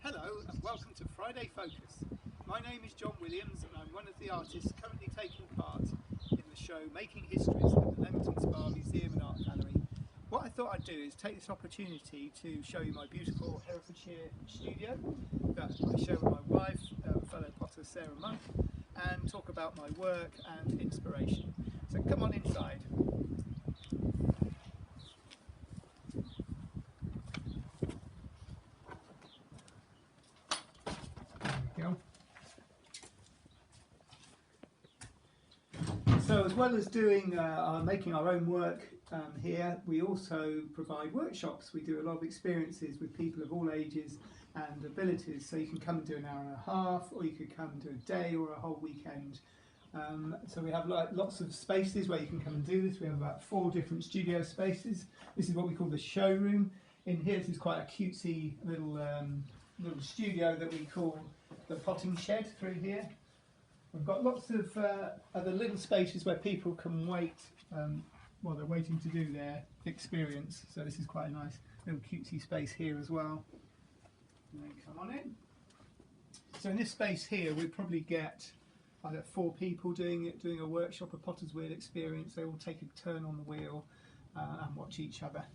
Hello and welcome to Friday Focus. My name is Jon Williams and I'm one of the artists currently taking part in the show Making Histories at the Leamington Spa Museum and Art Gallery. What I thought I'd do is take this opportunity to show you my beautiful Herefordshire studio that I share with my wife, fellow potter Sarah Monk, and talk about my work and inspiration. So come on inside. So as well as doing making our own work here, we also provide workshops. We do a lot of experiences with people of all ages and abilities. So you can come and do an hour and a half, or you could come and do a day or a whole weekend. So we have lots of spaces where you can come and do this. We have about 4 different studio spaces. This is what we call the showroom. In here, this is quite a cutesy little studio that we call the potting shed through here. We've got lots of other little spaces where people can wait while they're waiting to do their experience. So this is quite a nice little cutesy space here as well. And then come on in. So in this space here, we probably get 4 people doing a workshop, a potter's wheel experience. They all take a turn on the wheel and watch each other.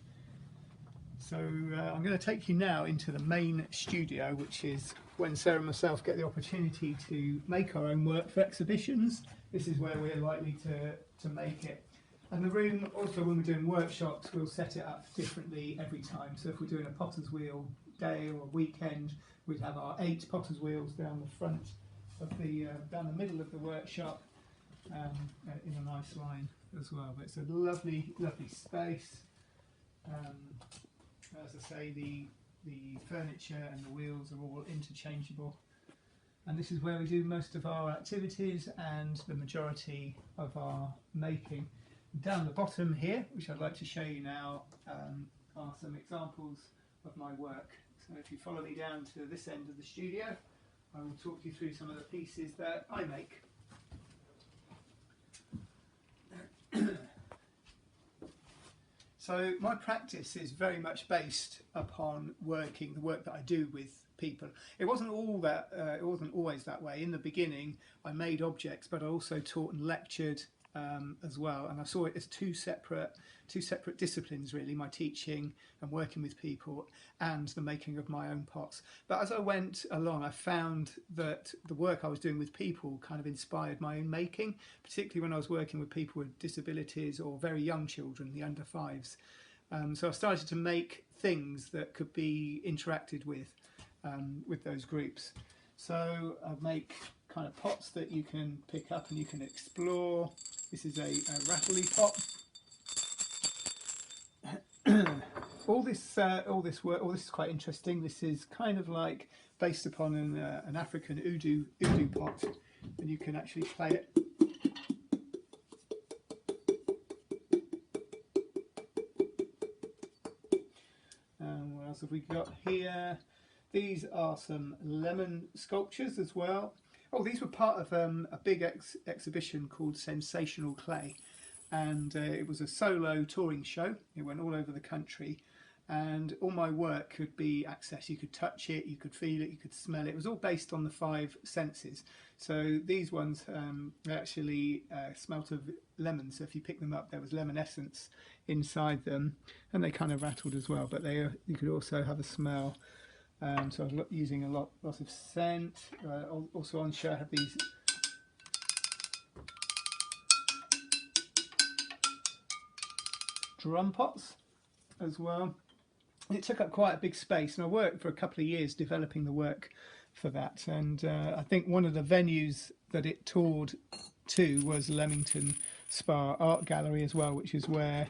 So I'm going to take you now into the main studio, which is when Sarah and myself get the opportunity to make our own work for exhibitions. This is where we're likely to make it. And the room, also when we're doing workshops, we'll set it up differently every time. So if we're doing a potter's wheel day or a weekend, we'd have our 8 potter's wheels down the front of down the middle of the workshop in a nice line as well. But it's a lovely, lovely space. As I say, the furniture and the wheels are all interchangeable, and this is where we do most of our activities and the majority of our making. Down the bottom here, which I'd like to show you now, are some examples of my work. So if you follow me down to this end of the studio, I will talk you through some of the pieces that I make. So my practice is very much based upon the work that I do with people. It wasn't always that way. In the beginning, I made objects, but I also taught and lectured as well. And I saw it as two separate disciplines, really: my teaching and working with people, and the making of my own pots. But as I went along, I found that the work I was doing with people kind of inspired my own making, particularly when I was working with people with disabilities or very young children, the under 5s. So I started to make things that could be interacted with those groups. So I make kind of pots that you can pick up and you can explore. This is a rattly pot. All this work is quite interesting. This is kind of like based upon an African udu pot, and you can actually play it. What else have we got here? These are some lemon sculptures as well. Oh, these were part of a big exhibition called Sensational Clay, and it was a solo touring show. It went all over the country, and all my work could be accessed. You could touch it, you could feel it, you could smell it. It was all based on the 5 senses. So these ones actually smelt of lemon. So if you pick them up, there was lemon essence inside them, and they kind of rattled as well. But you could also have a smell. So I was using lots of scent. Also on show I have these drum pots as well. It took up quite a big space, and I worked for a couple of years developing the work for that. And I think one of the venues that it toured to was Leamington Spa Art Gallery as well, which is where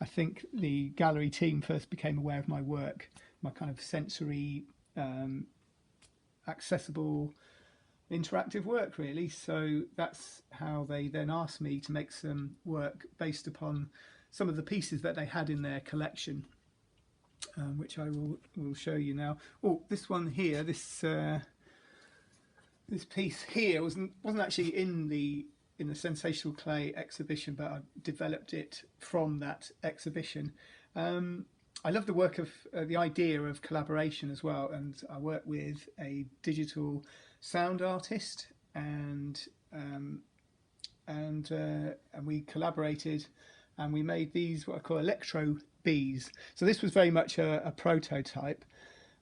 I think the gallery team first became aware of my work, my kind of sensory, accessible, interactive work, really. So that's how they then asked me to make some work based upon some of the pieces that they had in their collection, which I will show you now. Oh, this one here, this piece here wasn't actually in the Sensational Clay exhibition, but I developed it from that exhibition. I love the work of the idea of collaboration as well, and I work with a digital sound artist, and we collaborated, and we made these what I call Electro Bees. So this was very much a prototype,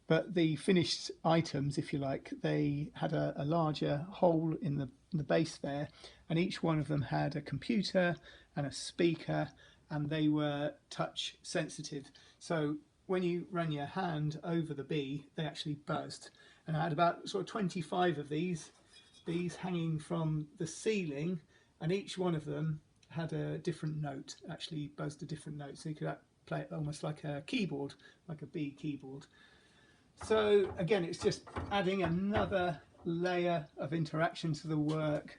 but the finished items, if you like, they had a larger hole in the base there, and each one of them had a computer and a speaker, and they were touch sensitive. So when you ran your hand over the bee, they actually buzzed. And I had about sort of 25 of these bees hanging from the ceiling, and each one of them had a different note, actually buzzed a different note. So you could play it almost like a keyboard, like a bee keyboard. So again, it's just adding another layer of interaction to the work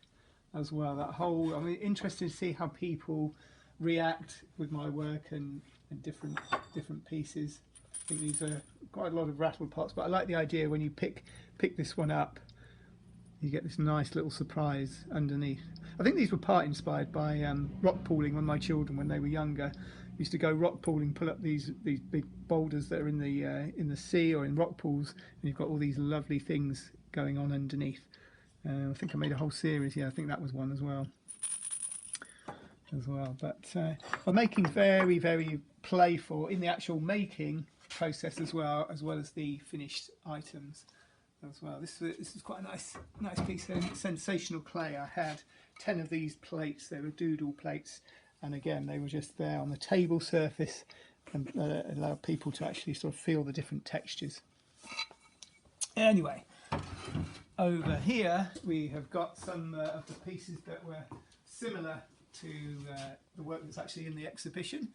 as well. That whole, I'm interested to see how people react with my work and different pieces. I think these are quite a lot of rattled pots, but I like the idea when you pick this one up, you get this nice little surprise underneath. I think these were part inspired by rock pooling when my children, when they were younger, used to go rock pooling, pull up these big boulders that are in the sea or in rock pools, and you've got all these lovely things going on underneath. I think I made a whole series. Yeah, I think that was one as well. But I'm making very, very playful in the actual making process as well as the finished items as well. This is quite a nice piece of sensational clay. I had 10 of these plates. They were doodle plates, and again they were just there on the table surface and allowed people to actually sort of feel the different textures. Anyway, over here we have got some of the pieces that were similar to the work that's actually in the exhibition.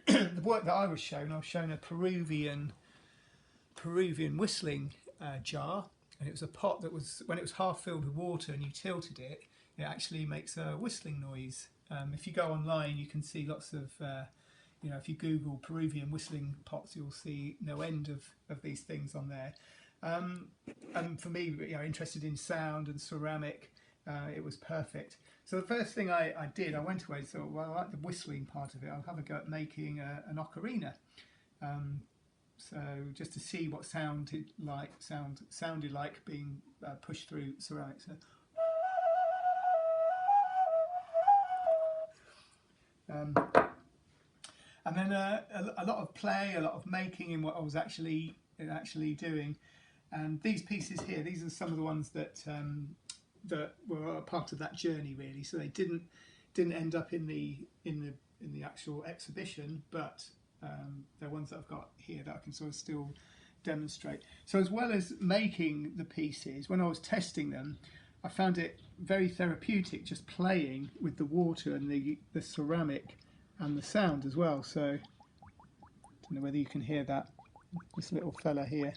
The work that I was shown a Peruvian whistling jar, and it was a pot that was, when it was half filled with water and you tilted it, it actually makes a whistling noise. If you go online, you can see lots of, if you Google Peruvian whistling pots, you'll see no end of these things on there. And for me, interested in sound and ceramic, it was perfect. So the first thing I did, I went away and thought, well, I like the whistling part of it. I'll have a go at making an ocarina. So just to see what sounded like being pushed through ceramic. So, and then a lot of play, a lot of making in what I was actually doing. And these pieces here, these are some of the ones that were a part of that journey, really. So they didn't end up in the actual exhibition, but they're ones that I've got here that I can sort of still demonstrate. So as well as making the pieces, when I was testing them, I found it very therapeutic just playing with the water and the ceramic and the sound as well. So I don't know whether you can hear that, this little fella here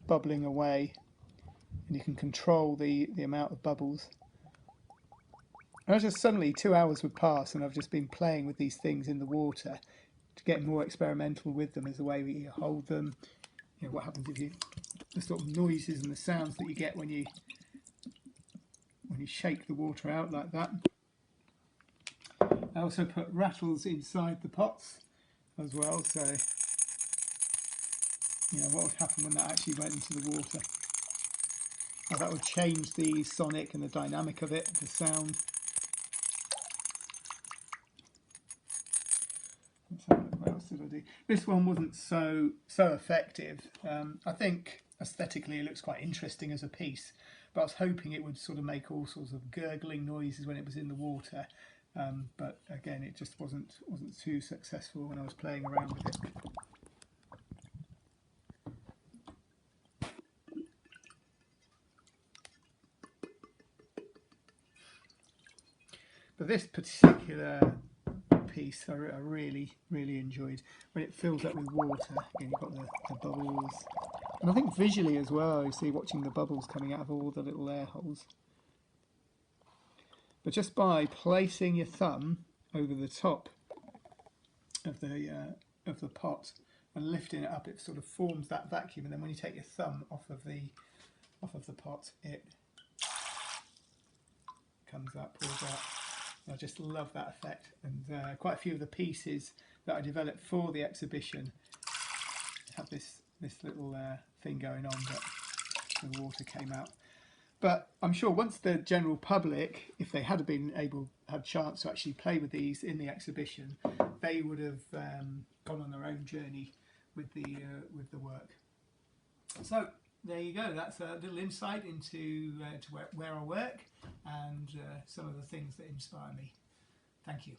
bubbling away, and you can control the amount of bubbles. And I was just suddenly 2 hours would pass and I've just been playing with these things in the water to get more experimental with them, as the way we hold them, what happens if you, the sort of noises and the sounds that you get when you shake the water out like that. I also put rattles inside the pots as well, so what would happen when that actually went into the water. How that would change the sonic and the dynamic of it, the sound. Let's have a look, what else did I do? This one wasn't so effective. I think aesthetically it looks quite interesting as a piece, but I was hoping it would sort of make all sorts of gurgling noises when it was in the water. But again, it just wasn't too successful when I was playing around with it. But this particular piece I really enjoyed. When it fills up with water, again you've got the bubbles, and I think visually as well, you see watching the bubbles coming out of all the little air holes. But just by placing your thumb over the top of the pot and lifting it up, it sort of forms that vacuum, and then when you take your thumb off of the pot, it comes out, pours out. I just love that effect, and quite a few of the pieces that I developed for the exhibition have this little thing going on, but the water came out. But I'm sure once the general public, if they had had chance to actually play with these in the exhibition, they would have gone on their own journey with the work. So there you go. That's a little insight into to where I work and some of the things that inspire me. Thank you.